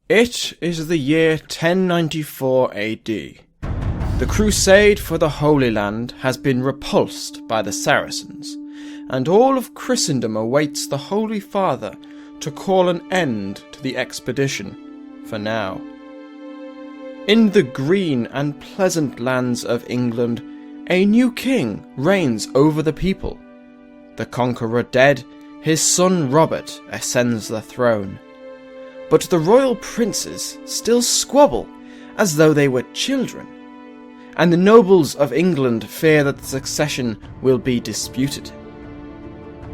It is the year 1094 AD. The crusade for the Holy Land has been repulsed by the Saracens, and all of Christendom awaits the Holy Father to call an end to the expedition, for now. In the green and pleasant lands of England, a new king reigns over the people. The conqueror dead, his son Robert ascends the throne. But the royal princes still squabble as though they were children, and the nobles of England fear that the succession will be disputed.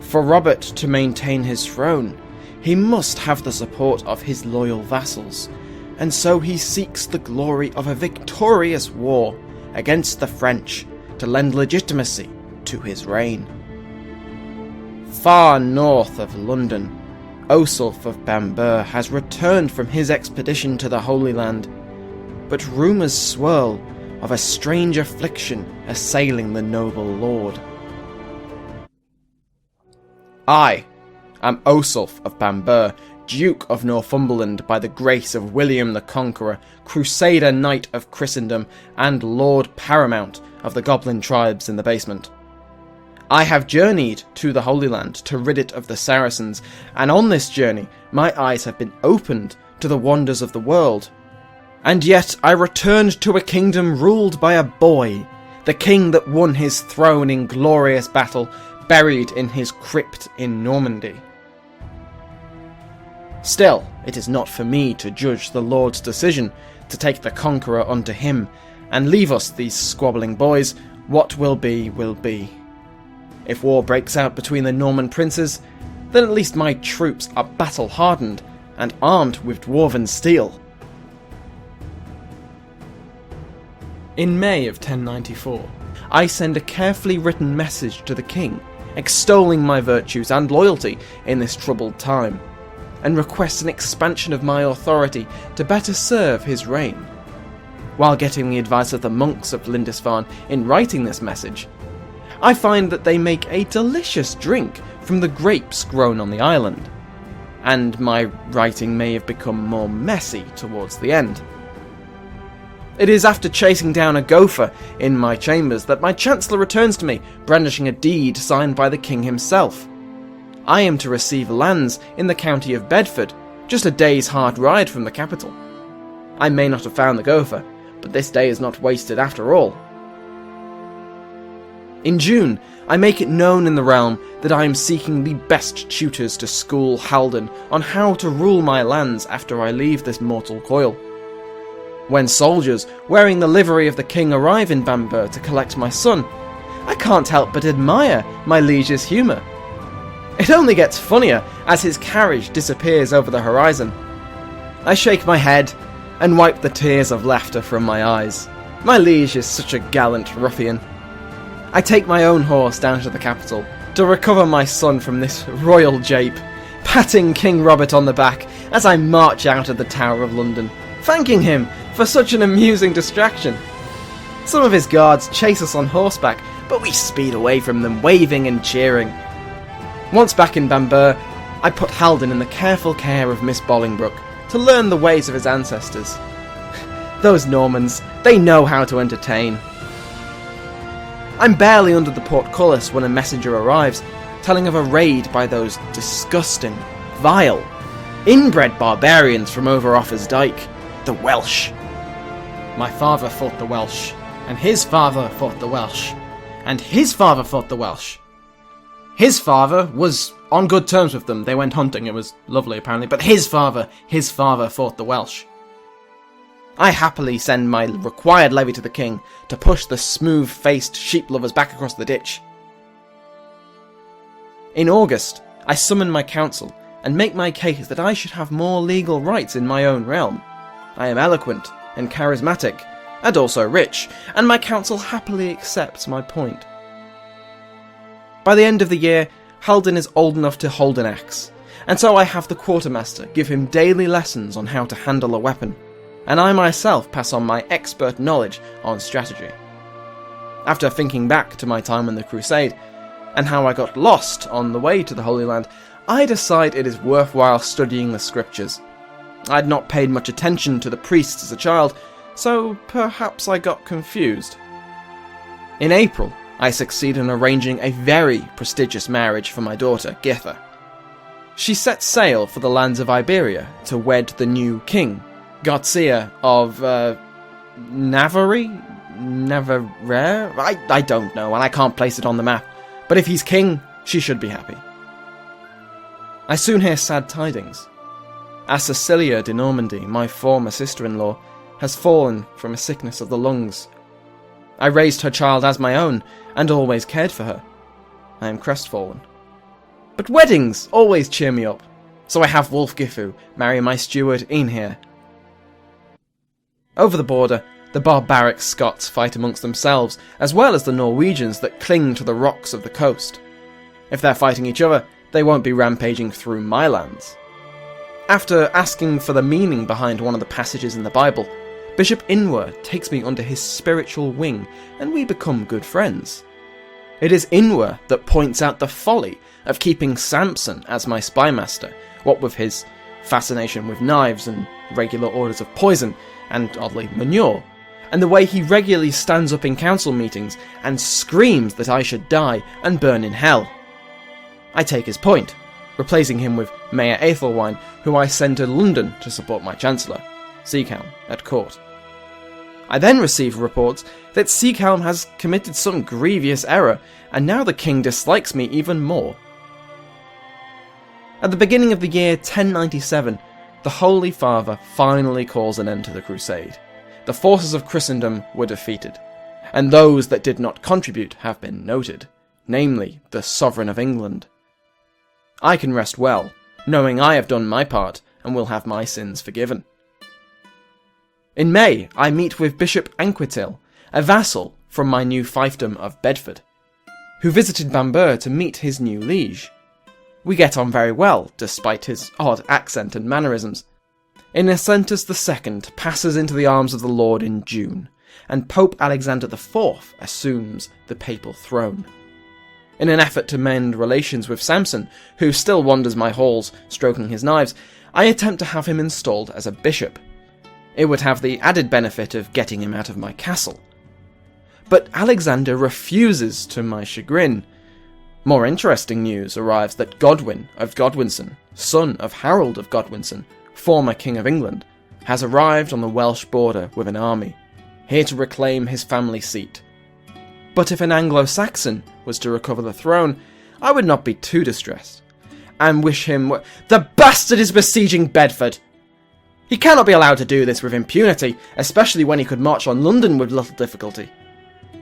For Robert to maintain his throne, he must have the support of his loyal vassals, and so he seeks the glory of a victorious war against the French to lend legitimacy to his reign. Far north of London, Osulf of Bamburgh has returned from his expedition to the Holy Land, but rumours swirl of a strange affliction assailing the noble lord. I am Osulf of Bamburgh, Duke of Northumberland by the grace of William the Conqueror, Crusader Knight of Christendom, and Lord Paramount of the Goblin tribes in the basement. I have journeyed to the Holy Land to rid it of the Saracens, and on this journey my eyes have been opened to the wonders of the world. And yet I returned to a kingdom ruled by a boy, the king that won his throne in glorious battle, buried in his crypt in Normandy. Still, it is not for me to judge the Lord's decision to take the conqueror unto him, and leave us, these squabbling boys. What will be, will be. If war breaks out between the Norman princes, then at least my troops are battle-hardened and armed with dwarven steel. In May of 1094, I send a carefully written message to the king, extolling my virtues and loyalty in this troubled time, and request an expansion of my authority to better serve his reign. While getting the advice of the monks of Lindisfarne in writing this message, I find that they make a delicious drink from the grapes grown on the island, and my writing may have become more messy towards the end. It is after chasing down a gopher in my chambers that my chancellor returns to me, brandishing a deed signed by the king himself. I am to receive lands in the county of Bedford, just a day's hard ride from the capital. I may not have found the gopher, but this day is not wasted after all. In June, I make it known in the realm that I am seeking the best tutors to school Haldan on how to rule my lands after I leave this mortal coil. When soldiers wearing the livery of the king arrive in Bamburgh to collect my son, I can't help but admire my liege's humour. It only gets funnier as his carriage disappears over the horizon. I shake my head and wipe the tears of laughter from my eyes. My liege is such a gallant ruffian. I take my own horse down to the capital to recover my son from this royal jape, patting King Robert on the back as I march out of the Tower of London, thanking him for such an amusing distraction. Some of his guards chase us on horseback, but we speed away from them, waving and cheering. Once back in Bamburgh, I put Haldan in the careful care of Miss Bolingbroke to learn the ways of his ancestors. Those Normans, they know how to entertain. I'm barely under the portcullis when a messenger arrives, telling of a raid by those disgusting, vile, inbred barbarians from over Offa's Dyke, the Welsh. My father fought the Welsh, and his father fought the Welsh, and his father fought the Welsh. His father was on good terms with them. They went hunting, it was lovely apparently, but his father fought the Welsh. I happily send my required levy to the king to push the smooth-faced sheep lovers back across the ditch. In August, I summon my council and make my case that I should have more legal rights in my own realm. I am eloquent and charismatic, and also rich, and my council happily accepts my point. By the end of the year, Haldan is old enough to hold an axe, and so I have the quartermaster give him daily lessons on how to handle a weapon, and I myself pass on my expert knowledge on strategy. After thinking back to my time in the Crusade, and how I got lost on the way to the Holy Land, I decide it is worthwhile studying the scriptures. I'd not paid much attention to the priests as a child, so perhaps I got confused. In April, I succeed in arranging a very prestigious marriage for my daughter, Githa. She set sail for the lands of Iberia to wed the new king, Garcia of, Navarre? I don't know, and I can't place it on the map, but if he's king, she should be happy. I soon hear sad tidings. As Cecilia de Normandy, my former sister-in-law, has fallen from a sickness of the lungs. I raised her child as my own, and always cared for her. I am crestfallen. But weddings always cheer me up, so I have Wulfgifu marry my steward Einhir. Over the border, the barbaric Scots fight amongst themselves, as well as the Norwegians that cling to the rocks of the coast. If they're fighting each other, they won't be rampaging through my lands. After asking for the meaning behind one of the passages in the Bible, Bishop Inwer takes me under his spiritual wing, and we become good friends. It is Inwer that points out the folly of keeping Samson as my spymaster, what with his fascination with knives and regular orders of poison, and oddly manure, and the way he regularly stands up in council meetings and screams that I should die and burn in hell. I take his point, replacing him with Mayor Aethelwine, who I send to London to support my Chancellor, Seacalm, at court. I then receive reports that Seacalm has committed some grievous error, and now the king dislikes me even more. At the beginning of the year 1097, the Holy Father finally calls an end to the crusade. The forces of Christendom were defeated, and those that did not contribute have been noted, namely the Sovereign of England. I can rest well, knowing I have done my part and will have my sins forgiven. In May, I meet with Bishop Anquetil, a vassal from my new fiefdom of Bedford, who visited Bambur to meet his new liege. We get on very well, despite his odd accent and mannerisms. Innocentus II passes into the arms of the Lord in June, and Pope Alexander IV assumes the papal throne. In an effort to mend relations with Samson, who still wanders my halls stroking his knives, I attempt to have him installed as a bishop. It would have the added benefit of getting him out of my castle. But Alexander refuses, to my chagrin. More interesting news arrives that Godwin of Godwinson, son of Harold of Godwinson, former King of England, has arrived on the Welsh border with an army, here to reclaim his family seat. But if an Anglo-Saxon was to recover the throne, I would not be too distressed, and wish him The bastard is besieging Bedford! He cannot be allowed to do this with impunity, especially when he could march on London with little difficulty.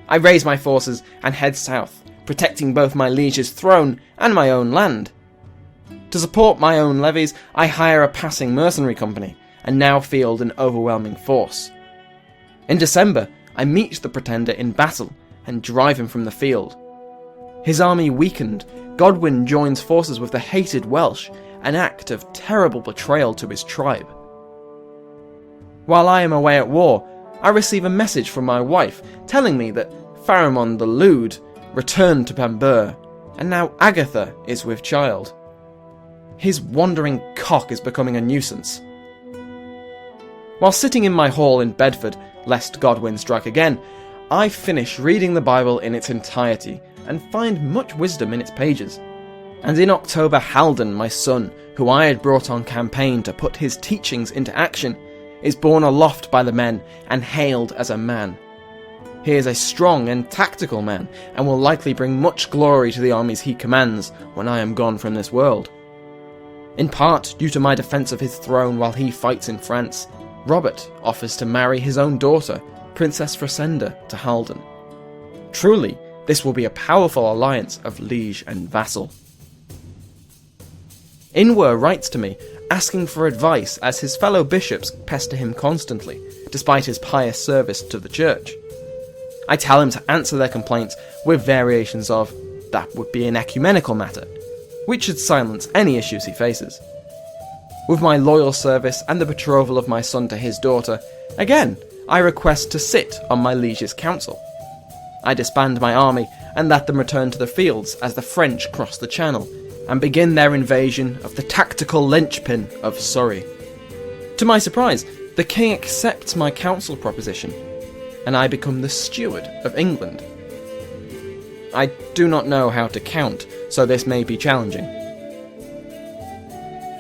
I raise my forces and head south, protecting both my liege's throne and my own land. To support my own levies, I hire a passing mercenary company, and now field an overwhelming force. In December, I meet the pretender in battle and drive him from the field. His army weakened, Godwin joins forces with the hated Welsh, an act of terrible betrayal to his tribe. While I am away at war, I receive a message from my wife telling me that Pharamond the Lewd returned to Bambur, and now Agatha is with child. His wandering cock is becoming a nuisance. While sitting in my hall in Bedford, lest Godwin strike again, I finish reading the Bible in its entirety and find much wisdom in its pages. And in October, Haldan, my son, who I had brought on campaign to put his teachings into action, is borne aloft by the men and hailed as a man. He is a strong and tactical man, and will likely bring much glory to the armies he commands when I am gone from this world. In part due to my defence of his throne while he fights in France, Robert offers to marry his own daughter, Princess Frisenda, to Haldan. Truly, this will be a powerful alliance of liege and vassal. Inwer writes to me, asking for advice as his fellow bishops pester him constantly, despite his pious service to the church. I tell him to answer their complaints with variations of, that would be an ecumenical matter, which should silence any issues he faces. With my loyal service and the betrothal of my son to his daughter, again, I request to sit on my liege's council. I disband my army and let them return to the fields as the French cross the Channel and begin their invasion of the tactical linchpin of Surrey. To my surprise, the king accepts my council proposition, and I become the steward of England. I do not know how to count, so this may be challenging.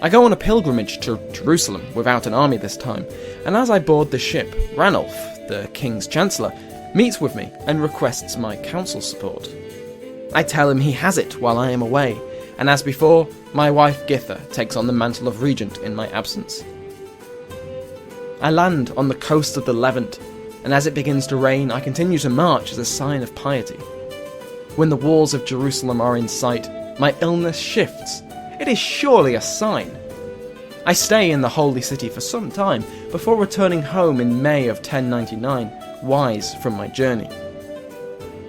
I go on a pilgrimage to Jerusalem without an army this time, and as I board the ship, Ranulf, the king's chancellor, meets with me and requests my council support. I tell him he has it while I am away, and as before, my wife Githa takes on the mantle of regent in my absence. I land on the coast of the Levant, and as it begins to rain, I continue to march as a sign of piety. When the walls of Jerusalem are in sight, my illness shifts. It is surely a sign. I stay in the holy city for some time before returning home in May of 1099, wise from my journey.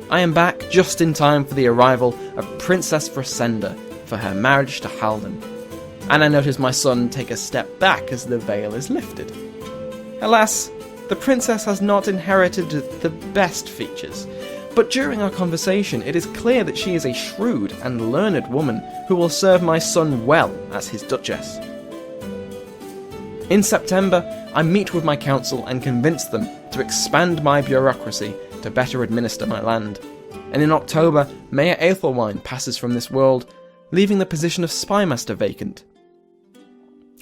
I am back just in time for the arrival of Princess Frisenda for her marriage to Haldan, and I notice my son take a step back as the veil is lifted. Alas, the princess has not inherited the best features, but during our conversation it is clear that she is a shrewd and learned woman who will serve my son well as his duchess. In September, I meet with my council and convince them to expand my bureaucracy to better administer my land. And in October, Mayor Aethelwine passes from this world, leaving the position of spymaster vacant.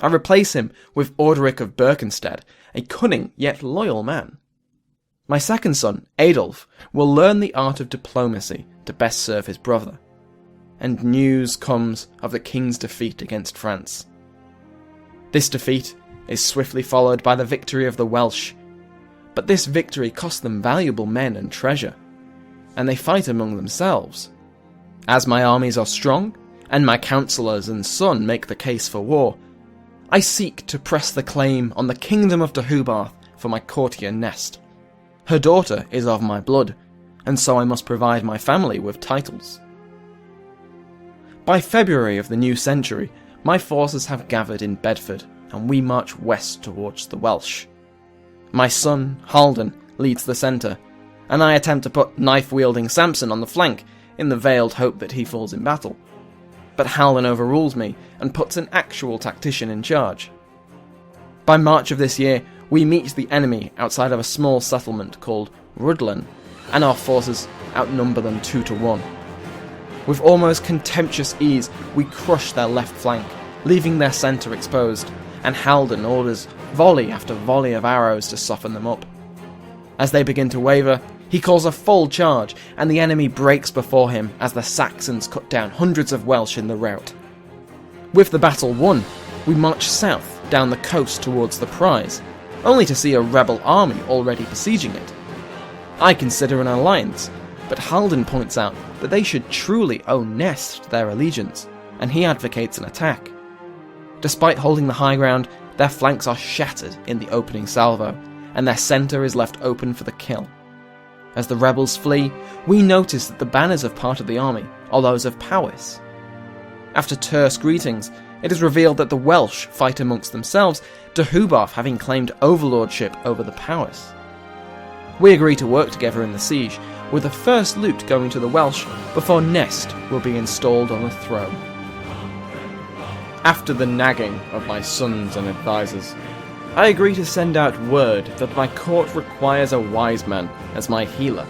I replace him with Orderic of Berkensted, a cunning yet loyal man. My second son, Adolf, will learn the art of diplomacy to best serve his brother. And news comes of the king's defeat against France. This defeat is swiftly followed by the victory of the Welsh, but this victory cost them valuable men and treasure, and they fight among themselves. As my armies are strong, and my councillors and son make the case for war, I seek to press the claim on the kingdom of Deheubarth for my courtier Nest. Her daughter is of my blood, and so I must provide my family with titles. By February of the new century, my forces have gathered in Bedford, and we march west towards the Welsh. My son, Haldan, leads the centre, and I attempt to put knife-wielding Samson on the flank in the veiled hope that he falls in battle. But Haldan overrules me and puts an actual tactician in charge. By March of this year, we meet the enemy outside of a small settlement called Rhuddlan, and our forces outnumber them 2-1. With almost contemptuous ease, we crush their left flank, leaving their centre exposed, and Haldan orders volley after volley of arrows to soften them up. As they begin to waver, he calls a full charge, and the enemy breaks before him as the Saxons cut down hundreds of Welsh in the rout. With the battle won, we march south down the coast towards the prize, only to see a rebel army already besieging it. I consider an alliance, but Haldan points out that they should truly owe Nest their allegiance, and he advocates an attack. Despite holding the high ground, their flanks are shattered in the opening salvo, and their centre is left open for the kill. As the rebels flee, we notice that the banners of part of the army are those of Powys. After terse greetings, it is revealed that the Welsh fight amongst themselves, Deheubarth having claimed overlordship over the Powys. We agree to work together in the siege, with the first loot going to the Welsh before Nest will be installed on the throne. After the nagging of my sons and advisors, I agree to send out word that my court requires a wise man as my healer,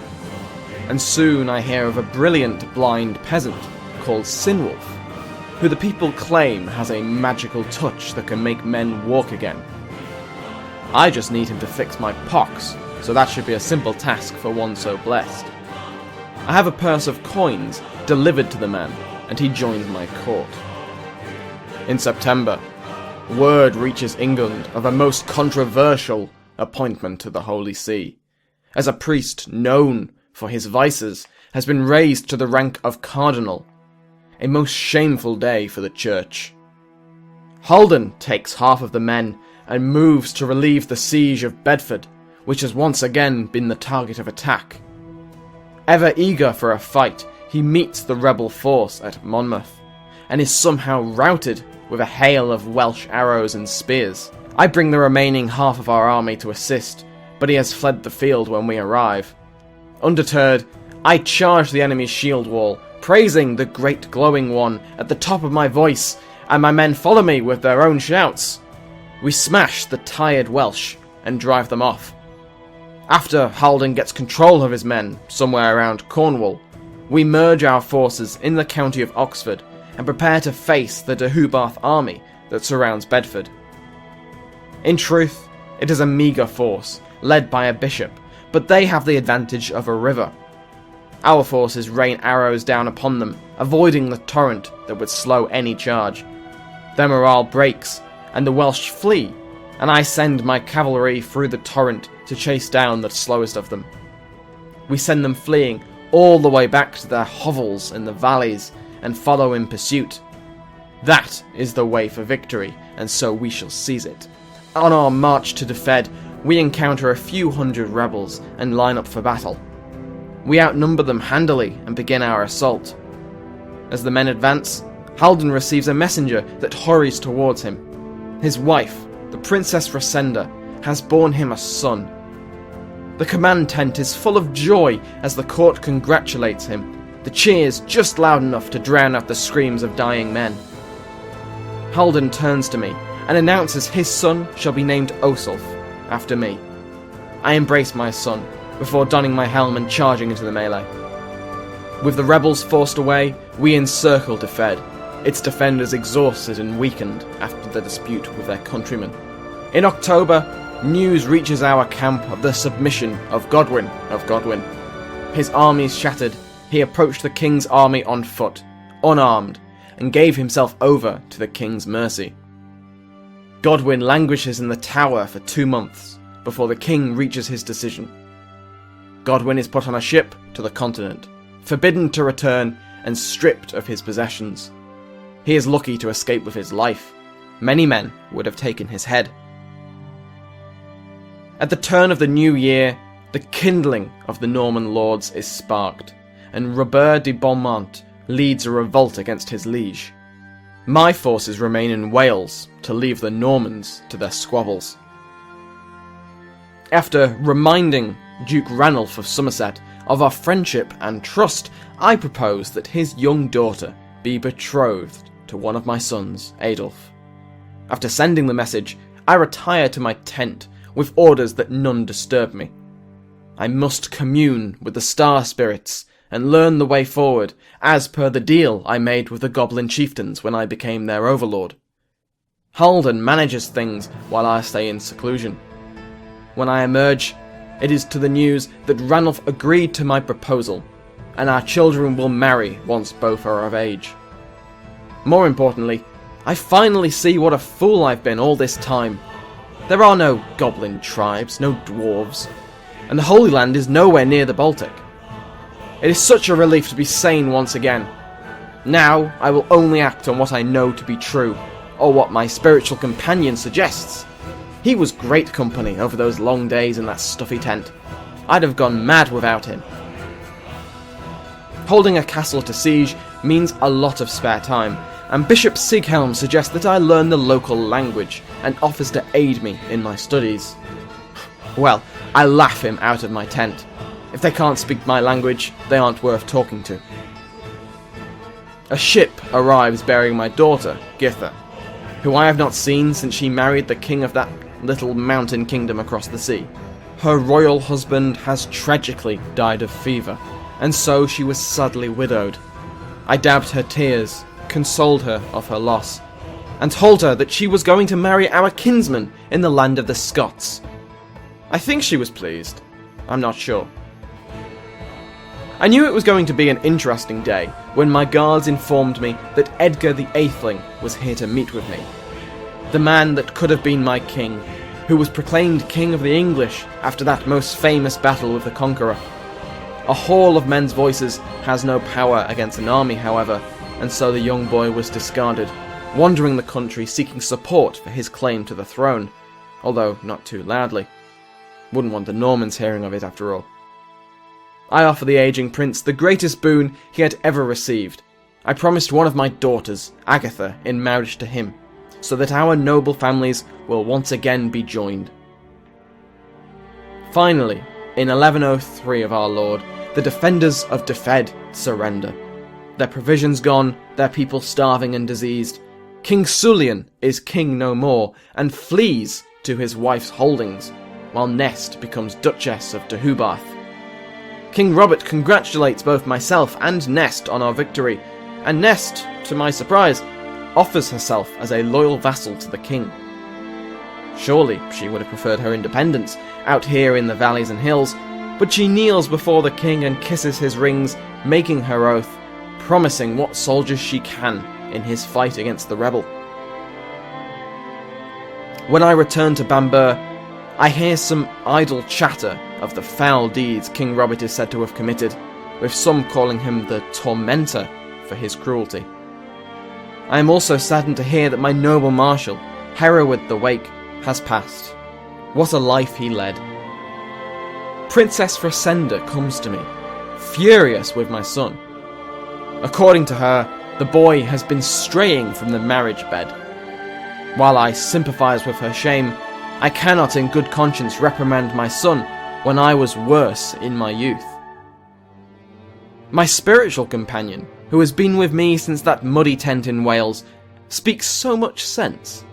and soon I hear of a brilliant blind peasant called Sinwulf, who the people claim has a magical touch that can make men walk again. I just need him to fix my pox, so that should be a simple task for one so blessed. I have a purse of coins delivered to the man, and he joins my court. In September, word reaches England of a most controversial appointment to the Holy See, as a priest known for his vices has been raised to the rank of cardinal, a most shameful day for the church. Haldan takes half of the men and moves to relieve the siege of Bedford, which has once again been the target of attack. Ever eager for a fight, he meets the rebel force at Monmouth, and is somehow routed with a hail of Welsh arrows and spears. I bring the remaining half of our army to assist, but he has fled the field when we arrive. Undeterred, I charge the enemy's shield wall, praising the great glowing one at the top of my voice, and my men follow me with their own shouts. We smash the tired Welsh and drive them off. After Haldan gets control of his men somewhere around Cornwall, we merge our forces in the county of Oxford and prepare to face the Deheubarth army that surrounds Bedford. In truth, it is a meagre force, led by a bishop, but they have the advantage of a river. Our forces rain arrows down upon them, avoiding the torrent that would slow any charge. Their morale breaks, and the Welsh flee, and I send my cavalry through the torrent to chase down the slowest of them. We send them fleeing all the way back to their hovels in the valleys, and follow in pursuit. That is the way for victory, and so we shall seize it. On our march to Defed, we encounter a few hundred rebels and line up for battle. We outnumber them handily and begin our assault. As the men advance, Haldan receives a messenger that hurries towards him. His wife, the Princess Rasenda, has borne him a son. The command tent is full of joy as the court congratulates him, the cheers just loud enough to drown out the screams of dying men. Haldan turns to me and announces his son shall be named Osulf, after me. I embrace my son, before donning my helm and charging into the melee. With the rebels forced away, we encircle Defed, its defenders exhausted and weakened after the dispute with their countrymen. In October, news reaches our camp of the submission of Godwin of Godwin. His armies shattered, he approached the king's army on foot, unarmed, and gave himself over to the king's mercy. Godwin languishes in the tower for 2 months, before the king reaches his decision. Godwin is put on a ship to the continent, forbidden to return and stripped of his possessions. He is lucky to escape with his life. Many men would have taken his head. At the turn of the new year, the kindling of the Norman lords is sparked, and Robert de Beaumont leads a revolt against his liege. My forces remain in Wales to leave the Normans to their squabbles. After reminding Duke Ranulph of Somerset of our friendship and trust, I propose that his young daughter be betrothed to one of my sons, Adolf. After sending the message, I retire to my tent with orders that none disturb me. I must commune with the star spirits and learn the way forward, as per the deal I made with the goblin chieftains when I became their overlord. Haldan manages things while I stay in seclusion. When I emerge, it is to the news that Ranulph agreed to my proposal, and our children will marry once both are of age. More importantly, I finally see what a fool I've been all this time. There are no goblin tribes, no dwarves, and the Holy Land is nowhere near the Baltic. It is such a relief to be sane once again. Now I will only act on what I know to be true, or what my spiritual companion suggests. He was great company over those long days in that stuffy tent. I'd have gone mad without him. Holding a castle to siege means a lot of spare time, and Bishop Sighelm suggests that I learn the local language and offers to aid me in my studies. Well, I laugh him out of my tent. If they can't speak my language, they aren't worth talking to. A ship arrives bearing my daughter, Githa, who I have not seen since she married the king of that little mountain kingdom across the sea. Her royal husband has tragically died of fever, and so she was sadly widowed. I dabbed her tears, consoled her of her loss, and told her that she was going to marry our kinsman in the land of the Scots. I think she was pleased. I'm not sure. I knew it was going to be an interesting day when my guards informed me that Edgar the Atheling was here to meet with me. The man that could have been my king, who was proclaimed king of the English after that most famous battle with the Conqueror. A hall of men's voices has no power against an army, however, and so the young boy was discarded, wandering the country seeking support for his claim to the throne, although not too loudly. Wouldn't want the Normans hearing of it after all. I offer the aging prince the greatest boon he had ever received. I promised one of my daughters, Agatha, in marriage to him, so that our noble families will once again be joined. Finally, in 1103 of our Lord, the defenders of Defed surrender. Their provisions gone, their people starving and diseased. King Sulian is king no more and flees to his wife's holdings, while Nest becomes Duchess of Deheubarth. King Robert congratulates both myself and Nest on our victory, and Nest, to my surprise, offers herself as a loyal vassal to the king. Surely she would have preferred her independence out here in the valleys and hills, but she kneels before the king and kisses his rings, making her oath, promising what soldiers she can in his fight against the rebel. When I return to Bamburgh, I hear some idle chatter of the foul deeds King Robert is said to have committed, with some calling him the Tormentor for his cruelty. I am also saddened to hear that my noble marshal, Hereward the Wake, has passed. What a life he led. Princess Fresenda comes to me, furious with my son. According to her, the boy has been straying from the marriage bed. While I sympathise with her shame, I cannot in good conscience reprimand my son when I was worse in my youth. My spiritual companion, who has been with me since that muddy tent in Wales, speaks so much sense.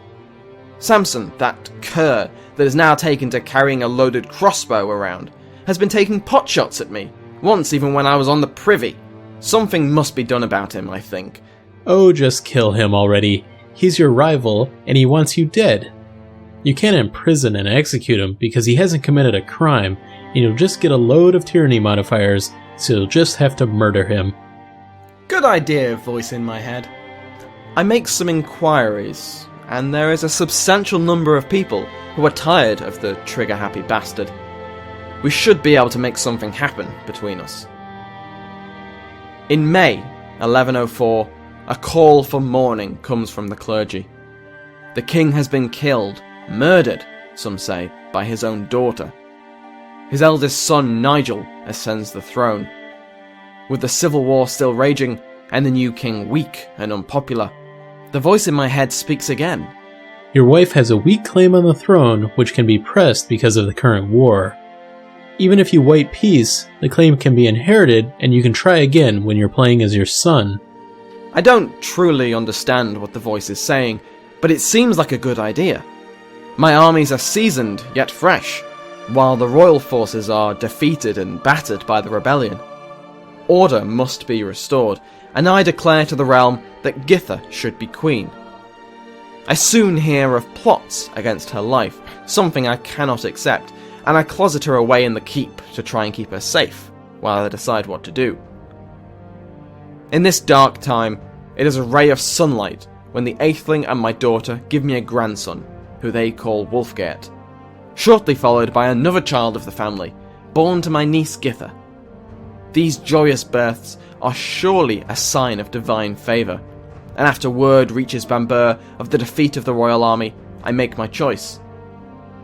Samson, that cur that is now taken to carrying a loaded crossbow around, has been taking potshots at me, once even when I was on the privy. Something must be done about him, I think. Oh, just kill him already. He's your rival, and he wants you dead. You can't imprison and execute him because he hasn't committed a crime, and you'll just get a load of tyranny modifiers, so you'll just have to murder him. Good idea, voice in my head. I make some inquiries, and there is a substantial number of people who are tired of the trigger-happy bastard. We should be able to make something happen between us. In May 1104, a call for mourning comes from the clergy. The king has been killed, murdered, some say, by his own daughter. His eldest son, Nigel, ascends the throne. With the civil war still raging, and the new king weak and unpopular, the voice in my head speaks again. Your wife has a weak claim on the throne, which can be pressed because of the current war. Even if you white peace, the claim can be inherited, and you can try again when you're playing as your son. I don't truly understand what the voice is saying, but it seems like a good idea. My armies are seasoned, yet fresh, while the royal forces are defeated and battered by the rebellion. Order must be restored, and I declare to the realm that Githa should be queen. I soon hear of plots against her life, something I cannot accept, and I closet her away in the keep to try and keep her safe, while I decide what to do. In this dark time, it is a ray of sunlight when the Atheling and my daughter give me a grandson, who they call Wulfgert, shortly followed by another child of the family, born to my niece Githa. These joyous births are surely a sign of divine favour, and after word reaches Bamburgh of the defeat of the royal army, I make my choice.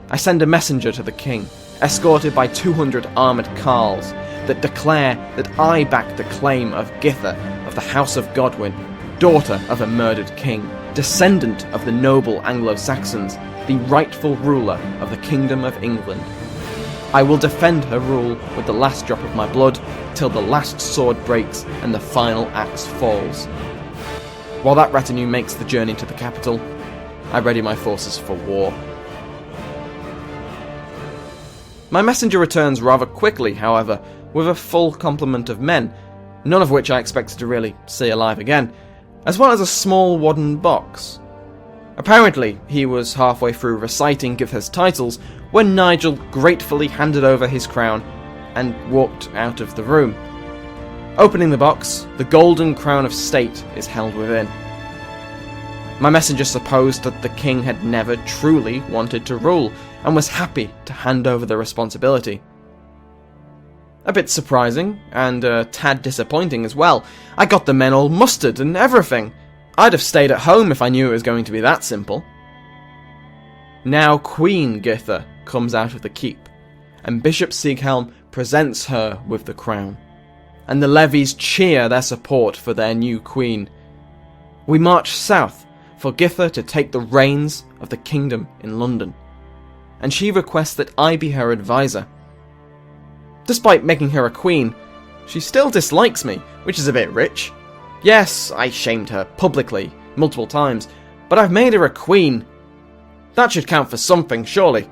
I send a messenger to the king, escorted by 200 armoured carls, that declare that I back the claim of Githa of the House of Godwin, daughter of a murdered king, descendant of the noble Anglo-Saxons, the rightful ruler of the Kingdom of England. I will defend her rule with the last drop of my blood, till the last sword breaks and the final axe falls. While that retinue makes the journey to the capital, I ready my forces for war. My messenger returns rather quickly, however, with a full complement of men, none of which I expected to really see alive again, as well as a small wooden box. Apparently, he was halfway through reciting Githa's titles when Nigel gratefully handed over his crown and walked out of the room. Opening the box, the golden crown of state is held within. My messenger supposed that the king had never truly wanted to rule, and was happy to hand over the responsibility. A bit surprising, and a tad disappointing as well. I got the men all mustered and everything. I'd have stayed at home if I knew it was going to be that simple. Now Queen Githa comes out of the keep, and Bishop Sieghelm presents her with the crown, and the levies cheer their support for their new queen. We march south for Githa to take the reins of the kingdom in London, and she requests that I be her advisor. Despite making her a queen, she still dislikes me, which is a bit rich. Yes, I shamed her publicly multiple times, but I've made her a queen. That should count for something, surely.